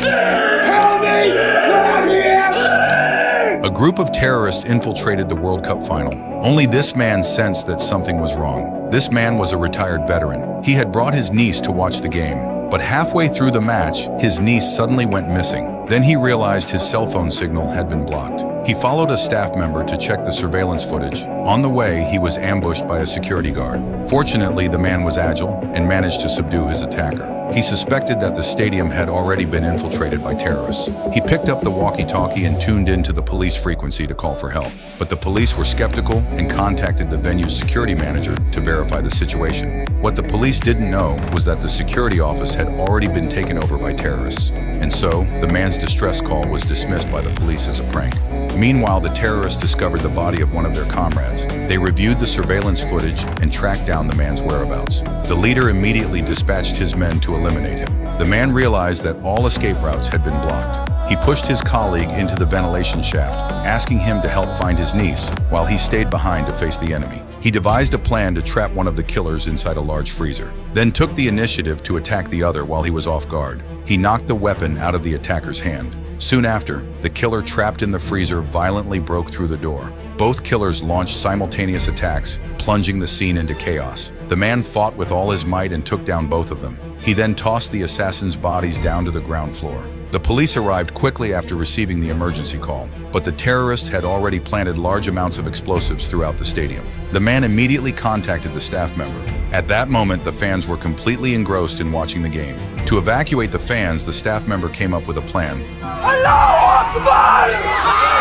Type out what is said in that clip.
Help me! Get out here! A group of terrorists infiltrated the World Cup final. Only this man sensed that something was wrong. This man was a retired veteran. He had brought his niece to watch the game, but halfway through the match, his niece suddenly went missing. Then he realized his cell phone signal had been blocked. He followed a staff member to check the surveillance footage. On the way, he was ambushed by a security guard. Fortunately, the man was agile and managed to subdue his attacker. He suspected that the stadium had already been infiltrated by terrorists. He picked up the walkie-talkie and tuned into the police frequency to call for help. But the police were skeptical and contacted the venue's security manager to verify the situation. What the police didn't know was that the security office had already been taken over by terrorists. And so, the man's distress call was dismissed by the police as a prank. Meanwhile, the terrorists discovered the body of one of their comrades. They reviewed the surveillance footage and tracked down the man's whereabouts. The leader immediately dispatched his men to eliminate him. The man realized that all escape routes had been blocked. He pushed his colleague into the ventilation shaft, asking him to help find his niece, while he stayed behind to face the enemy. He devised a plan to trap one of the killers inside a large freezer, then took the initiative to attack the other while he was off guard. He knocked the weapon out of the attacker's hand. Soon after, the killer trapped in the freezer violently broke through the door. Both killers launched simultaneous attacks, plunging the scene into chaos. The man fought with all his might and took down both of them. He then tossed the assassins' bodies down to the ground floor. The police arrived quickly after receiving the emergency call, but the terrorists had already planted large amounts of explosives throughout the stadium. The man immediately contacted the staff member. At that moment, the fans were completely engrossed in watching the game. To evacuate the fans, the staff member came up with a plan. Allahu Akbar!